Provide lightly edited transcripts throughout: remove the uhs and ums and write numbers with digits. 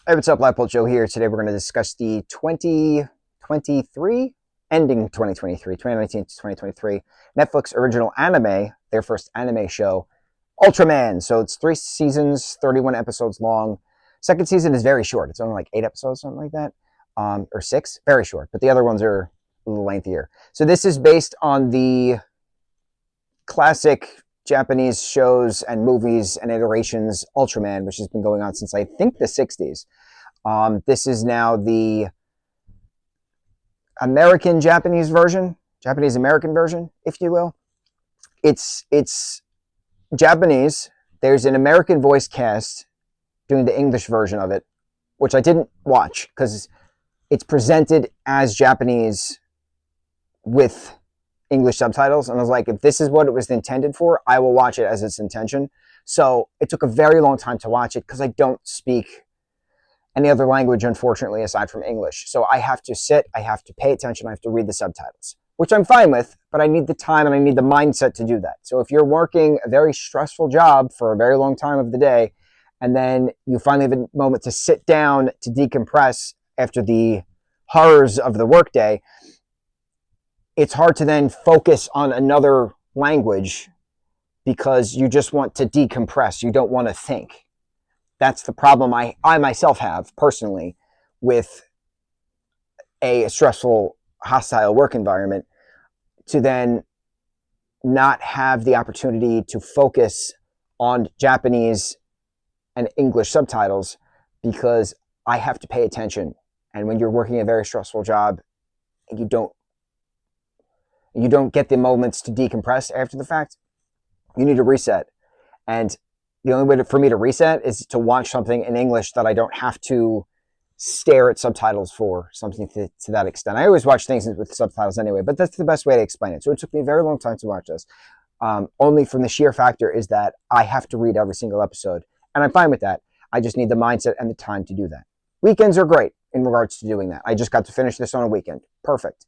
Hey, what's up, lightboltjoe here. Today we're going to discuss the 2023, ending 2023, 2019 to 2023, Netflix original anime, their first anime show, Ultraman. So it's 3 seasons, 31 episodes long. Second season is very short. It's only like 8 episodes, something like that, or 6, very short. But the other ones are a little lengthier. So this is based on the classic Japanese shows and movies and iterations Ultraman, which has been going on since I think the 60s. This is now the American-Japanese version, Japanese-American version, if you will. It's Japanese. There's an American voice cast doing the English version of it, which I didn't watch because it's presented as Japanese with English subtitles. And I was like, if this is what it was intended for, I will watch it as its intention. So it took a very long time to watch it because I don't speak any other language, unfortunately, aside from English. So I have to sit, I have to pay attention, I have to read the subtitles, which I'm fine with, but I need the time and I need the mindset to do that. So if you're working a very stressful job for a very long time of the day, and then you finally have a moment to sit down to decompress after the horrors of the workday, it's hard to then focus on another language because you just want to decompress. You don't want to think. That's the problem I myself have personally with a stressful, hostile work environment, to then not have the opportunity to focus on Japanese and English subtitles because I have to pay attention. And when you're working a very stressful job, you don't get the moments to decompress after the fact. You need to reset. And the only way for me to reset is to watch something in English that I don't have to stare at subtitles for, something to that extent. I always watch things with subtitles anyway, but that's the best way to explain it. So it took me a very long time to watch this. Only from the sheer factor is that I have to read every single episode. And I'm fine with that. I just need the mindset and the time to do that. Weekends are great in regards to doing that. I just got to finish this on a weekend. Perfect.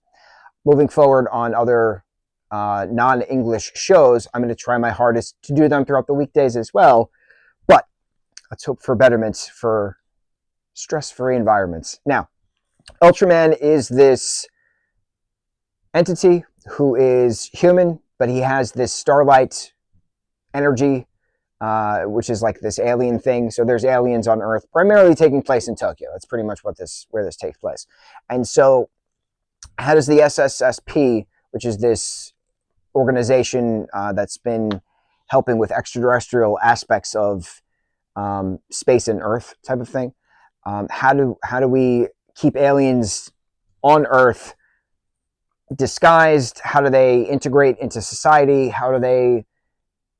Moving forward on other non-English shows, I'm going to try my hardest to do them throughout the weekdays as well, but let's hope for betterments for stress-free environments. Now, Ultraman is this entity who is human, but he has this starlight energy, which is like this alien thing. So there's aliens on Earth, primarily taking place in Tokyo. That's pretty much where this takes place. And so how does the SSSP, which is this organization that's been helping with extraterrestrial aspects of space and Earth type of thing, how do we keep aliens on Earth disguised? How do they integrate into society? How do they,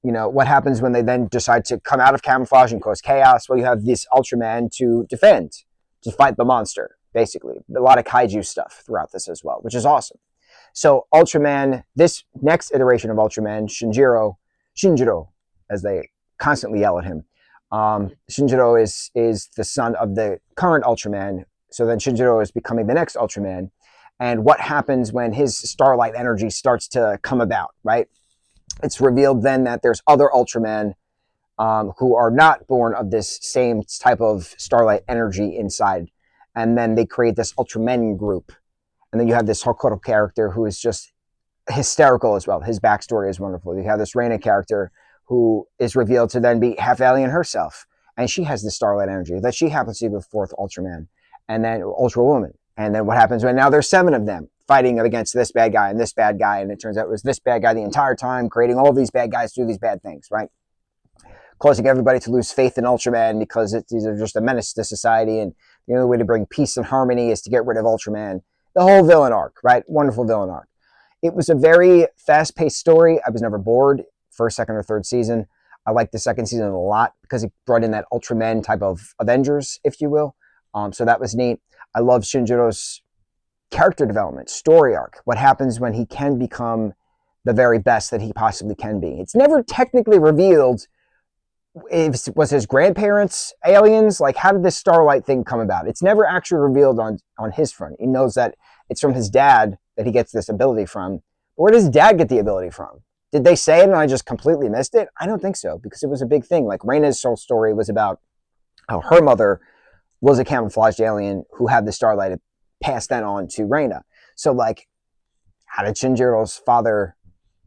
what happens when they then decide to come out of camouflage and cause chaos? Well, you have this Ultraman to defend, to fight the monster, basically. A lot of kaiju stuff throughout this as well, which is awesome. So Ultraman, this next iteration of Ultraman, Shinjiro, as they constantly yell at him. Shinjiro is the son of the current Ultraman. So then Shinjiro is becoming the next Ultraman. And what happens when his starlight energy starts to come about, right? It's revealed then that there's other Ultraman who are not born of this same type of starlight energy inside. And then they create this Ultraman group. And then you have this Hokuto character who is just hysterical as well. His backstory is wonderful. You have this Reina character who is revealed to then be half alien herself. And she has the starlight energy that she happens to be the fourth Ultraman. And then Ultra Woman. And then what happens when now there's 7 of them fighting against this bad guy and this bad guy. And it turns out it was this bad guy the entire time, creating all these bad guys to do these bad things, right? Causing everybody to lose faith in Ultraman because these are just a menace to society. And the only way to bring peace and harmony is to get rid of Ultraman. The whole villain arc, right? Wonderful villain arc. It was a very fast-paced story. I was never bored first, second, or third season. I liked the second season a lot because it brought in that Ultraman type of Avengers, if you will. So that was neat. I love Shinjiro's character development, story arc. What happens when he can become the very best that he possibly can be. It's never technically revealed if was his grandparents aliens. Like, how did this starlight thing come about? It's never actually revealed on his front. He knows that it's from his dad that he gets this ability from. But where does dad get the ability from? Did they say it and I just completely missed it? I don't think so, because it was a big thing. Like, Reina's soul story was about how her mother was a camouflaged alien who had the starlight and passed that on to Reina. So, like, how did Shinjiro's father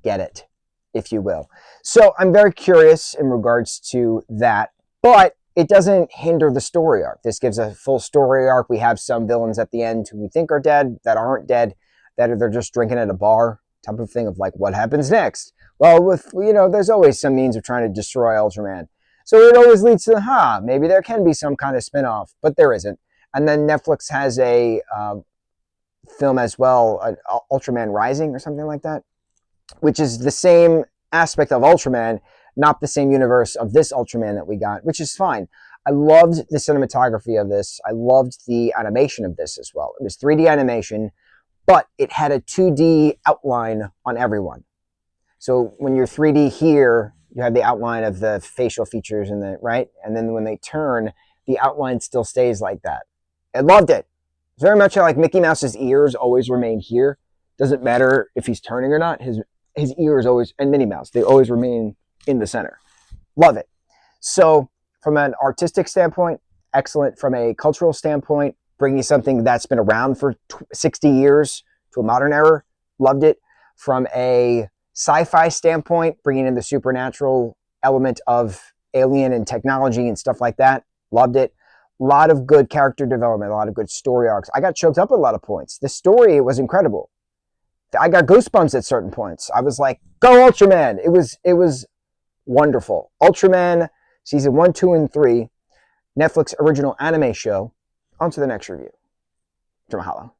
get it, if you will? So I'm very curious in regards to that, but it doesn't hinder the story arc. This gives a full story arc. We have some villains at the end who we think are dead, that aren't dead, that they're just drinking at a bar, type of thing of like, what happens next? Well, with, there's always some means of trying to destroy Ultraman. So it always leads to, maybe there can be some kind of spin-off, but there isn't. And then Netflix has a film as well, Ultraman Rising or something like that, which is the same aspect of Ultraman, not the same universe of this Ultraman that we got, which is fine. I loved the cinematography of this. I loved the animation of this as well. It was 3D animation, but it had a 2D outline on everyone. So when you're 3D here, you have the outline of the facial features and right? And then when they turn, the outline still stays like that. I loved it. It's very much like Mickey Mouse's ears always remain here. Doesn't matter if he's turning or not. His ears always, and Minnie Mouse, they always remain in the center. Love it. So from an artistic standpoint, excellent. From a cultural standpoint, bringing something that's been around for 60 years to a modern era, loved it. From a sci-fi standpoint, bringing in the supernatural element of alien and technology and stuff like that, loved it. A lot of good character development, a lot of good story arcs. I got choked up at a lot of points. The story was incredible. I got goosebumps at certain points. I was like, go Ultraman. It was wonderful. Ultraman season 1, 2, and 3, Netflix original anime show. On to the next review. Mahalo.